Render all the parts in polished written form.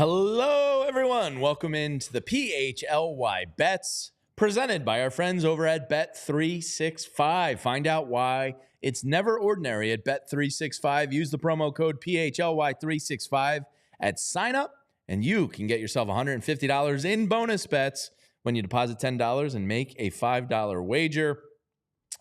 Hello, everyone. Welcome into the PHLY Bets presented by our friends over at Bet365. Find out why it's never ordinary at Bet365. Use the promo code PHLY365 at sign up, and you can get yourself $150 in bonus bets when you deposit $10 and make a $5 wager.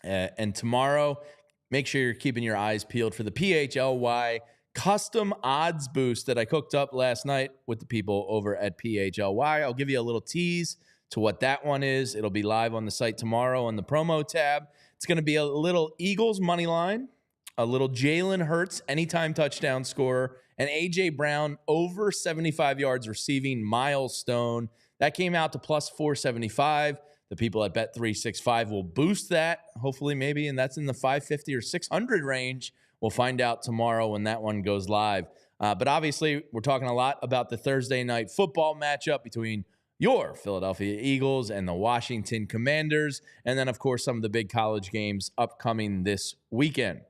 And tomorrow, make sure you're keeping your eyes peeled for the PHLY custom odds boost that I cooked up last night with the people over at PHLY. I'll give you a little tease to what that one is. It'll be live on the site tomorrow on the promo tab. It's going to be a little Eagles money line, a little Jalen Hurts anytime touchdown scorer, and A.J. Brown over 75 yards receiving milestone. That came out to plus 475. The people at Bet365 will boost that, hopefully maybe, and that's in the 550 or 600 range. We'll find out tomorrow when that one goes live. But obviously, we're talking a lot about the Thursday night football matchup between your Philadelphia Eagles and the Washington Commanders. And then, of course, some of the big college games upcoming this weekend.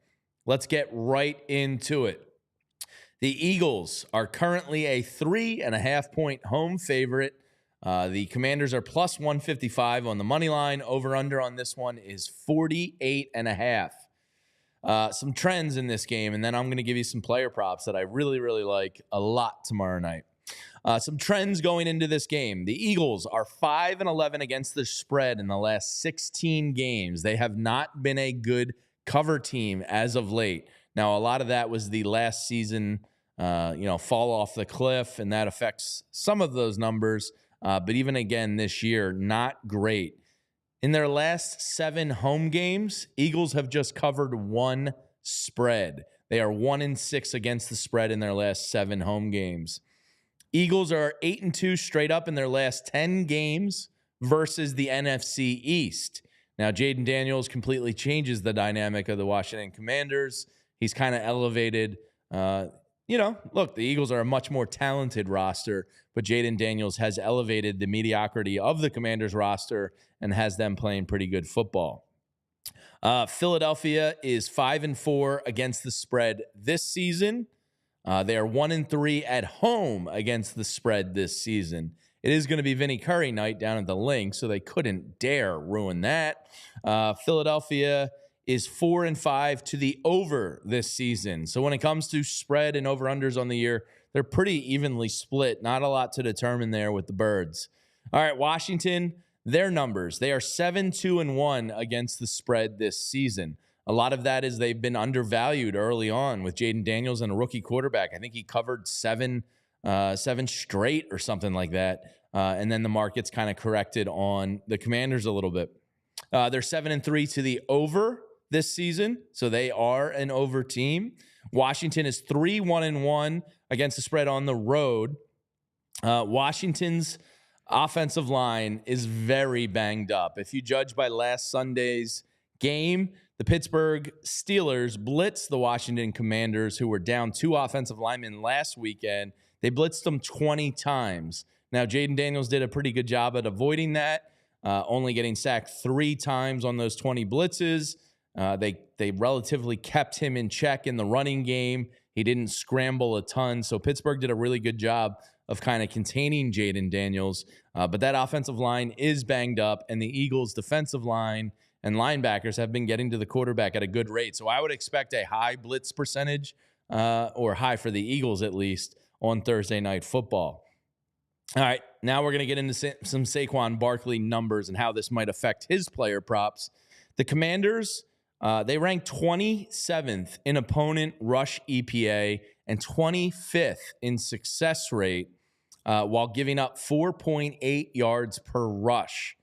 Let's get right into it. The Eagles are currently a 3.5-point home favorite. The Commanders are plus 155 on the money line. Over-under on this one is 48.5. Some trends in this game, and then I'm going to give you some player props that I really, really like a lot tomorrow night. Some trends going into this game. The Eagles are 5-11 against the spread in the last 16 games. They have not been a good cover team as of late. Now, a lot of that was the last season, fall off the cliff, and that affects some of those numbers. But even again this year, not great. In their last 7 home games, Eagles have just covered one spread. They are 1-6 against the spread in their last 7 home games. Eagles are 8-2 straight up in their last 10 games versus the NFC East. Now, Jayden Daniels completely changes the dynamic of the Washington Commanders. He's kind of elevated. Look, the Eagles are a much more talented roster, but Jayden Daniels has elevated the mediocrity of the Commanders roster and has them playing pretty good football. Philadelphia is 5-4 against the spread this season. They are 1-3 at home against the spread this season. It is going to be Vinny Curry night down at the Link, so they couldn't dare ruin that. Philadelphia is 4-5 to the over this season. So when it comes to spread and over-unders on the year, they're pretty evenly split. Not a lot to determine there with the Birds. All right, Washington, their numbers. They are 7-2-1 against the spread this season. A lot of that is they've been undervalued early on with Jayden Daniels and a rookie quarterback. I think he covered seven straight or something like that. And then the market's kind of corrected on the Commanders a little bit. They're 7-3 to the over this season, so they are an over team. Washington is 3-1-1 against the spread on the road. Washington's offensive line is very banged up. If you judge by last Sunday's game, the Pittsburgh Steelers blitzed the Washington Commanders, who were down 2 offensive linemen last weekend. They blitzed them 20 times. Now, Jayden Daniels did a pretty good job at avoiding that, only getting sacked 3 times on those 20 blitzes. They relatively kept him in check in the running game. He didn't scramble a ton. So Pittsburgh did a really good job of kind of containing Jayden Daniels. But that offensive line is banged up, and the Eagles' defensive line and linebackers have been getting to the quarterback at a good rate. So I would expect a high blitz percentage, or high for the Eagles at least, on Thursday Night Football. All right, now we're going to get into some Saquon Barkley numbers and how this might affect his player props. The Commanders, they rank 27th in opponent rush EPA and 25th in success rate, while giving up 4.8 yards per rush.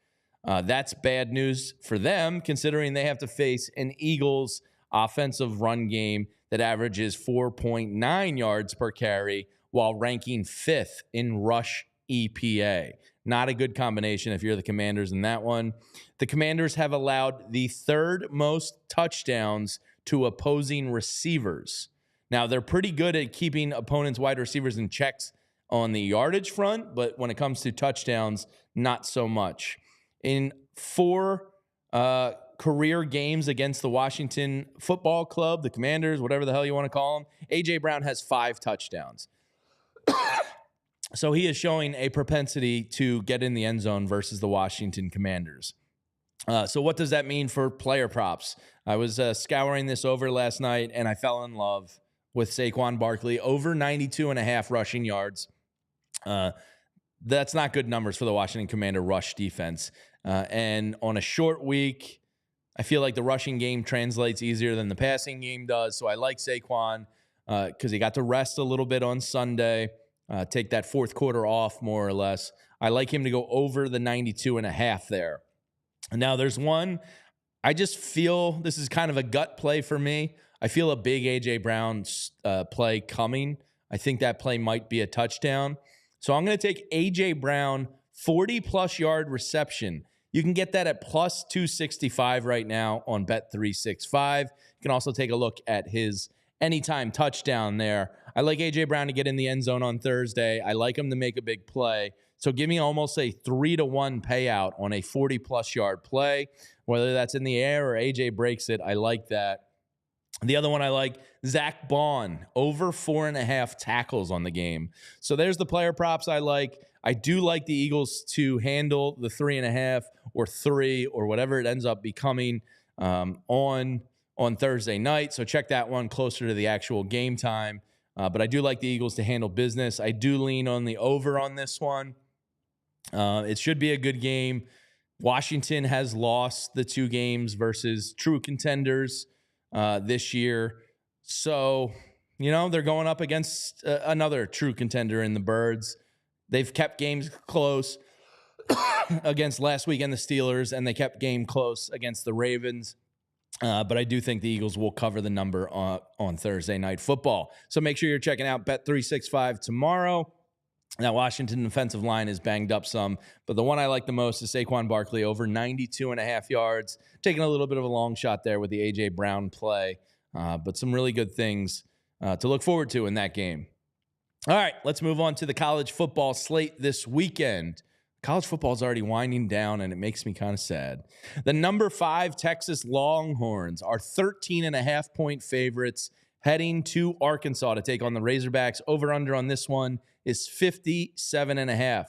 That's bad news for them, considering they have to face an Eagles offensive run game that averages 4.9 yards per carry while ranking 5th in rush EPA. Not a good combination if you're the Commanders in that one. The Commanders have allowed the 3rd most touchdowns to opposing receivers. Now, they're pretty good at keeping opponents' wide receivers in checks on the yardage front, but when it comes to touchdowns, not so much. In 4 career games against the Washington Football Club, the Commanders, whatever the hell you want to call them, A.J. Brown has 5 touchdowns. So he is showing a propensity to get in the end zone versus the Washington Commanders. So what does that mean for player props? I was scouring this over last night, and I fell in love with Saquon Barkley, over 92.5 rushing yards. That's not good numbers for the Washington Commander rush defense. And on a short week, I feel like the rushing game translates easier than the passing game does. So I like Saquon because he got to rest a little bit on Sunday, take that fourth quarter off more or less. I like him to go over the 92.5 there. Now there's one, I just feel this is kind of a gut play for me. I feel a big A.J. Brown play coming. I think that play might be a touchdown. So I'm going to take A.J. Brown, 40-plus yard reception. You can get that at plus 265 right now on Bet365. You can also take a look at his anytime touchdown there. I like A.J. Brown to get in the end zone on Thursday. I like him to make a big play. So give me almost a 3-to-1 payout on a 40-plus yard play. Whether that's in the air or A.J. breaks it, I like that. The other one I like, Zach Bond, over 4.5 tackles on the game. So there's the player props I like. I do like the Eagles to handle the 3.5 or 3 or whatever it ends up becoming on Thursday night. So check that one closer to the actual game time. But I do like the Eagles to handle business. I do lean on the over on this one. It should be a good game. Washington has lost the 2 games versus true contenders this year. So, they're going up against another true contender in the Birds. They've kept games close against last weekend the Steelers, and they kept game close against the Ravens. But I do think the Eagles will cover the number on Thursday Night Football. So make sure you're checking out Bet365 tomorrow. That Washington defensive line is banged up some, but the one I like the most is Saquon Barkley, over 92.5 yards. Taking a little bit of a long shot there with the A.J. Brown play, but some really good things to look forward to in that game. All right, let's move on to the college football slate this weekend. College football is already winding down, and it makes me kind of sad. The number 5 Texas Longhorns are 13.5-point favorites heading to Arkansas to take on the Razorbacks. Over-under on this one is 57.5.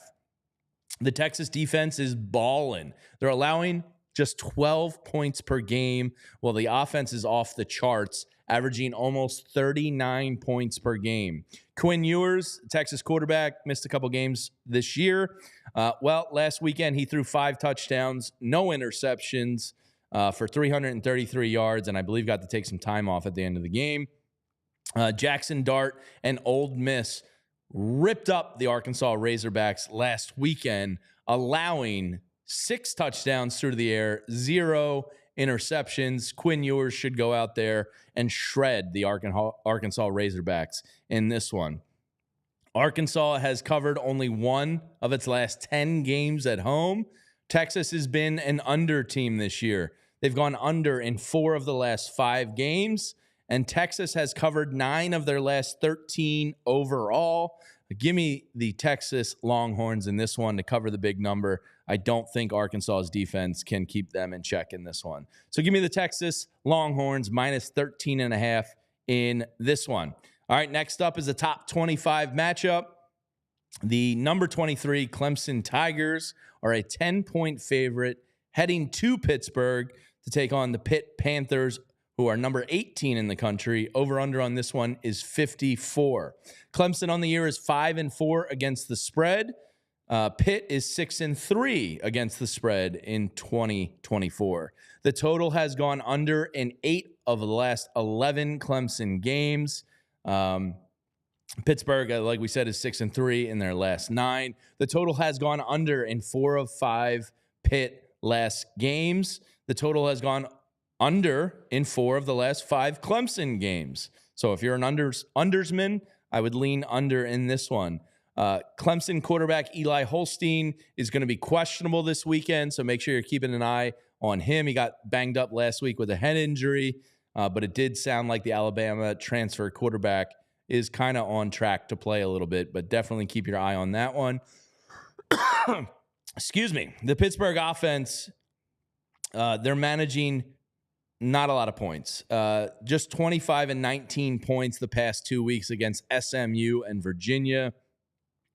The Texas defense is balling. They're allowing just 12 points per game, while the offense is off the charts, averaging almost 39 points per game. Quinn Ewers, Texas quarterback, missed a couple games this year. Last weekend he threw 5 touchdowns, no interceptions for 333 yards, and I believe got to take some time off at the end of the game. Jackson Dart and Ole Miss ripped up the Arkansas Razorbacks last weekend, allowing 6 touchdowns through the air, 0 interceptions. Quinn Ewers should go out there and shred the Arkansas Razorbacks in this one. Arkansas has covered only 1 of its last 10 games at home. Texas has been an under team this year. They've gone under in 4 of the last 5 games, and Texas has covered 9 of their last 13 overall. Give me the Texas Longhorns in this one to cover the big number. I don't think Arkansas's defense can keep them in check in this one. So give me the Texas Longhorns minus 13.5 in this one. All right, next up is a top 25 matchup. The number 23 Clemson Tigers are a 10-point favorite heading to Pittsburgh to take on the Pitt Panthers, who are number 18 in the country. Over-under on this one is 54. Clemson on the year is 5-4 against the spread. Pitt is 6-3 against the spread in 2024. The total has gone under in 8 of the last 11 Clemson games. Pittsburgh, like we said, is 6-3 in their last 9. The total has gone under in 4 of 5 Pitt last games. The total has gone under in 4 of the last 5 Clemson games. So if you're an undersman, I would lean under in this one. Clemson quarterback Eli Holstein is going to be questionable this weekend, so make sure you're keeping an eye on him. He got banged up last week with a head injury, but it did sound like the Alabama transfer quarterback is kind of on track to play a little bit, but definitely keep your eye on that one. Excuse me. The Pittsburgh offense, they're managing not a lot of points. Just 25 and 19 points the past 2 weeks against SMU and Virginia.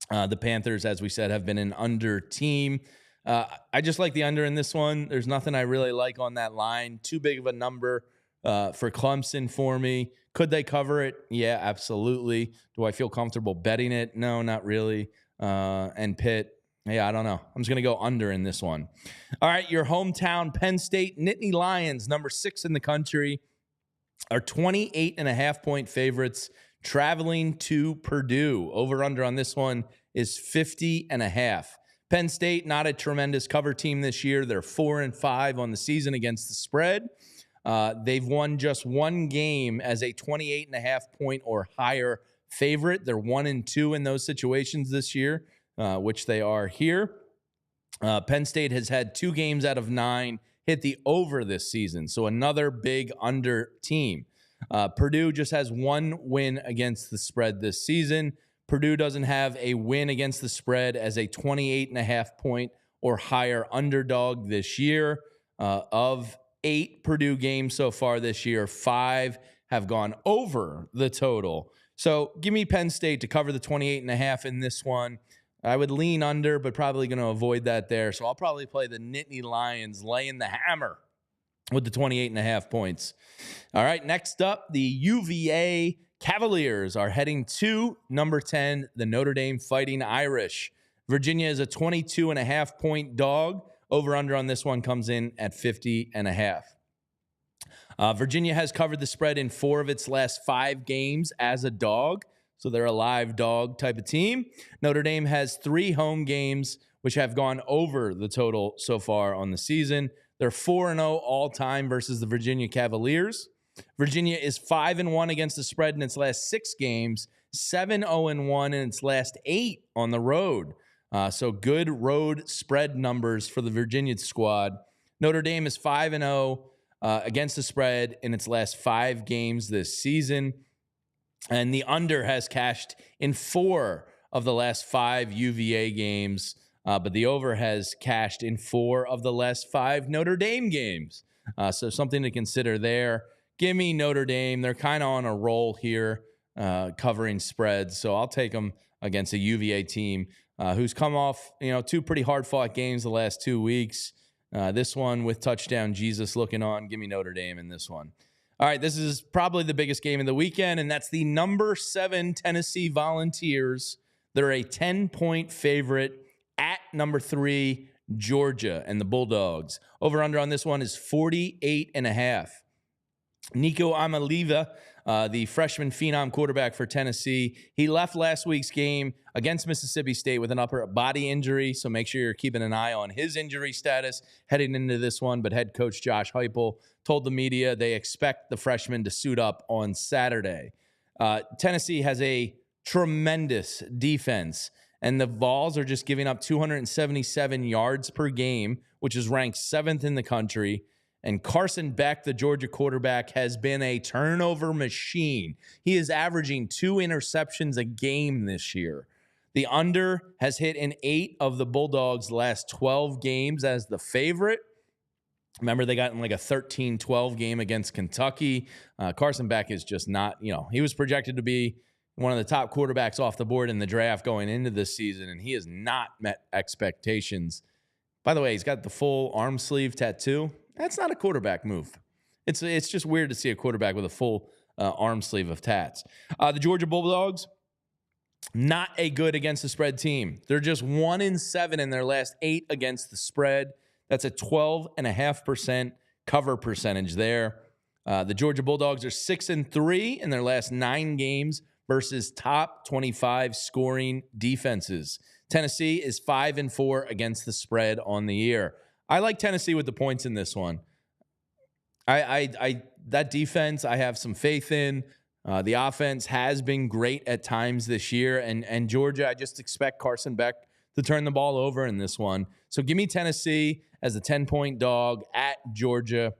The Panthers, as we said, have been an under team. I just like the under in this one. There's nothing I really like on that line. Too big of a number for Clemson for me. Could they cover it? Yeah, absolutely. Do I feel comfortable betting it? No, not really. And Pitt, yeah, I don't know. I'm just going to go under in this one. All right, your hometown Penn State Nittany Lions, number 6 in the country, are 28.5-point favorites traveling to Purdue. Over-under on this one is 50.5. Penn State, not a tremendous cover team this year. They're 4-5 on the season against the spread. They've won just one game as a 28.5-point or higher favorite. They're 1-2 in those situations this year, which they are here. Penn State has had 2 games out of 9 hit the over this season, so another big under team. Purdue just has 1 win against the spread this season. Purdue doesn't have a win against the spread as a 28.5-point or higher underdog this year. Of 8 Purdue games so far this year, 5 have gone over the total. So give me Penn State to cover the 28.5 in this one. I would lean under, but probably going to avoid that there. So I'll probably play the Nittany Lions laying the hammer with the 28.5 points. All right, next up, the UVA Cavaliers are heading to number 10, the Notre Dame Fighting Irish. Virginia is a 22.5-point dog. Over-under on this one comes in at 50.5. Virginia has covered the spread in 4 of its last 5 games as a dog. So they're a live dog type of team. Notre Dame has 3 home games, which have gone over the total so far on the season. They're 4-0 all-time versus the Virginia Cavaliers. Virginia is 5-1 against the spread in its last 6 games, 7-0-1 in its last 8 on the road. So good road spread numbers for the Virginia squad. Notre Dame is 5-0 against the spread in its last 5 games this season. And the under has cashed in 4 of the last 5 UVA games, but the over has cashed in 4 of the last 5 Notre Dame games. So something to consider there. Give me Notre Dame. They're kind of on a roll here, covering spreads. So I'll take them against a UVA team who's come off, 2 pretty hard-fought games the last 2 weeks. This one with touchdown Jesus looking on. Give me Notre Dame in this one. All right, this is probably the biggest game of the weekend, and that's the number 7 Tennessee Volunteers. They're a 10-point favorite at number 3 Georgia and the Bulldogs. Over-under on this one is 48.5. Nico Amaliva, the freshman phenom quarterback for Tennessee, he left last week's game against Mississippi State with an upper body injury, so make sure you're keeping an eye on his injury status heading into this one. But head coach Josh Heupel told the media they expect the freshman to suit up on Saturday. Tennessee has a tremendous defense, and the Vols are just giving up 277 yards per game, which is ranked 7th in the country. And Carson Beck, the Georgia quarterback, has been a turnover machine. He is averaging 2 interceptions a game this year. The under has hit in 8 of the Bulldogs' last 12 games as the favorite. Remember, they got in like a 13-12 game against Kentucky. Carson Beck is just not, he was projected to be one of the top quarterbacks off the board in the draft going into this season, and he has not met expectations. By the way, he's got the full arm sleeve tattoo. That's not a quarterback move. It's just weird to see a quarterback with a full arm sleeve of tats. The Georgia Bulldogs, not a good against the spread team. They're just 1-7 in their last 8 against the spread. That's a 12.5% cover percentage there. The Georgia Bulldogs are 6-3 in their last 9 games versus top 25 scoring defenses. Tennessee is 5-4 against the spread on the year. I like Tennessee with the points in this one. That defense I have some faith in. The offense has been great at times this year, and Georgia, I just expect Carson Beck to turn the ball over in this one. So give me Tennessee as a 10-point dog at Georgia.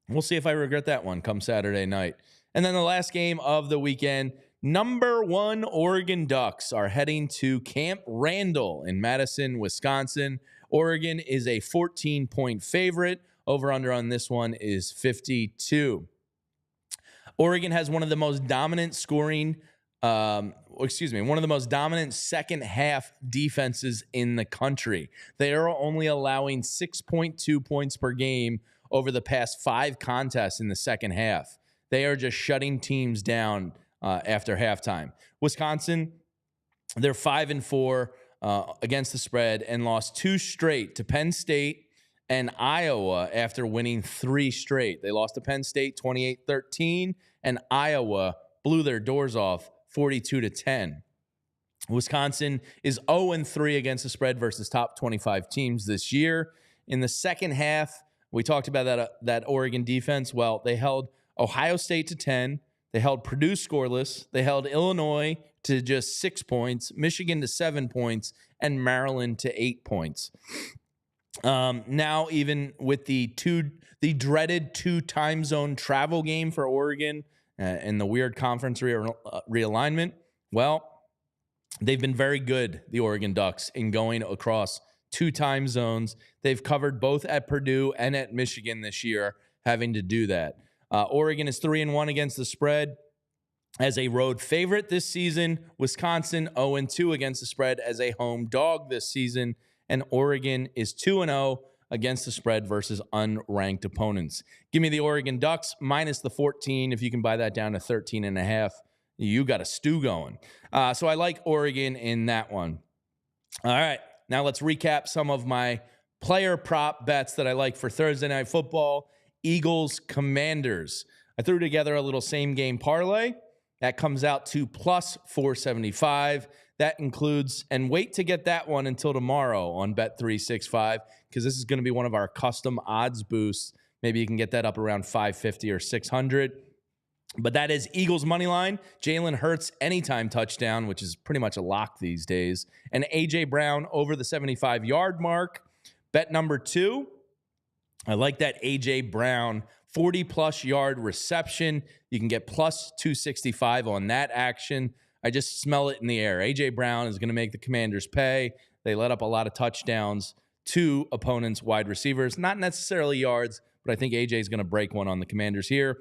We'll see if I regret that one come Saturday night. And then the last game of the weekend, number 1 Oregon Ducks are heading to Camp Randall in Madison, Wisconsin. Oregon is a 14-point favorite. Over-under on this one is 52. Oregon has one of the most dominant scoring one of the most dominant second half defenses in the country. They are only allowing 6.2 points per game over the past 5 contests in the second half. They are just shutting teams down after halftime. Wisconsin, they're 5-4 against the spread and lost 2 straight to Penn State and Iowa after winning 3 straight. They lost to Penn State 28-13, and Iowa blew their doors off 42-10. Wisconsin is 0-3 against the spread versus top 25 teams this year. In the second half, we talked about that Oregon defense. Well, they held Ohio State to 10. They held Purdue scoreless. They held Illinois to just 6 points, Michigan to 7 points, and Maryland to 8 points. Now, even with the dreaded 2 time zone travel game for Oregon and the weird conference realignment, well, they've been very good, the Oregon Ducks, in going across 2 time zones. They've covered both at Purdue and at Michigan this year, having to do that. Oregon is 3-1 against the spread as a road favorite this season. Wisconsin 0-2 against the spread as a home dog this season. And Oregon is 2-0 against the spread versus unranked opponents. Give me the Oregon Ducks minus the 14. If you can buy that down to 13.5, you got a stew going. So I like Oregon in that one. All right, now let's recap some of my player prop bets that I like for Thursday Night Football. Eagles, Commanders. I threw together a little same game parlay. That comes out to plus 475. That includes, and wait to get that one until tomorrow on Bet365, because this is going to be one of our custom odds boosts. Maybe you can get that up around 550 or 600. But that is Eagles money line, Jalen Hurts anytime touchdown, which is pretty much a lock these days, and A.J. Brown over the 75-yard mark. Bet number 2, I like that A.J. Brown 40-plus yard reception. You can get plus 265 on that action. I just smell it in the air. A.J. Brown is going to make the Commanders pay. They let up a lot of touchdowns to opponents' wide receivers. Not necessarily yards, but I think A.J. is going to break one on the Commanders here.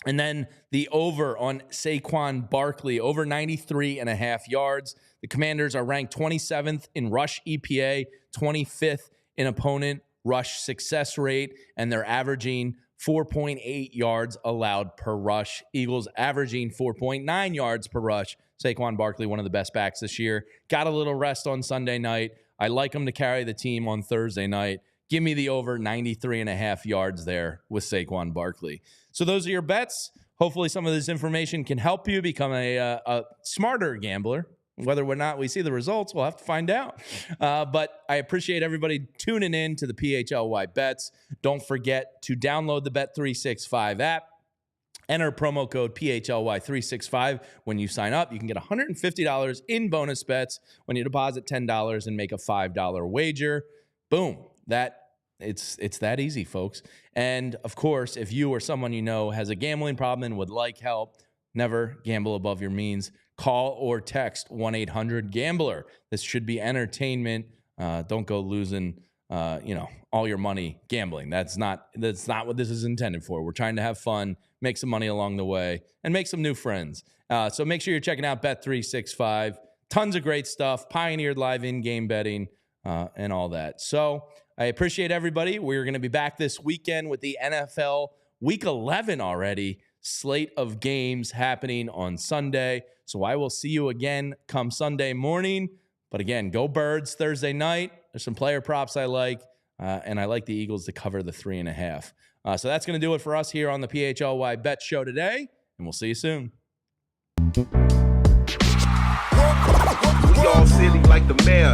And then the over on Saquon Barkley, over 93.5 yards. The Commanders are ranked 27th in rush EPA, 25th in opponent rush success rate, and they're averaging 4.8 yards allowed per rush. Eagles averaging 4.9 yards per rush. Saquon Barkley, one of the best backs this year. Got a little rest on Sunday night. I like him to carry the team on Thursday night. Give me the over 93.5 yards there with Saquon Barkley. So those are your bets. Hopefully some of this information can help you become a smarter gambler. Whether or not we see the results, we'll have to find out. But I appreciate everybody tuning in to the PHLY Bets. Don't forget to download the Bet365 app. Enter promo code PHLY365 when you sign up. You can get $150 in bonus bets when you deposit $10 and make a $5 wager. Boom. It's that easy, folks. And, of course, if you or someone you know has a gambling problem and would like help, never gamble above your means. Call or text 1-800-GAMBLER. This should be entertainment. Don't go losing, all your money gambling. That's not what this is intended for. We're trying to have fun, make some money along the way, and make some new friends. So make sure you're checking out Bet365. Tons of great stuff. Pioneered live in-game betting and all that. So I appreciate everybody. We're going to be back this weekend with the NFL Week 11 already. Slate of games happening on Sunday. So I will see you again come Sunday morning. But again, go Birds Thursday night. There's some player props I like. And I like the Eagles to cover the 3.5. So that's going to do it for us here on the PHLY Bet Show today. And we'll see you soon. We all silly like the mayor.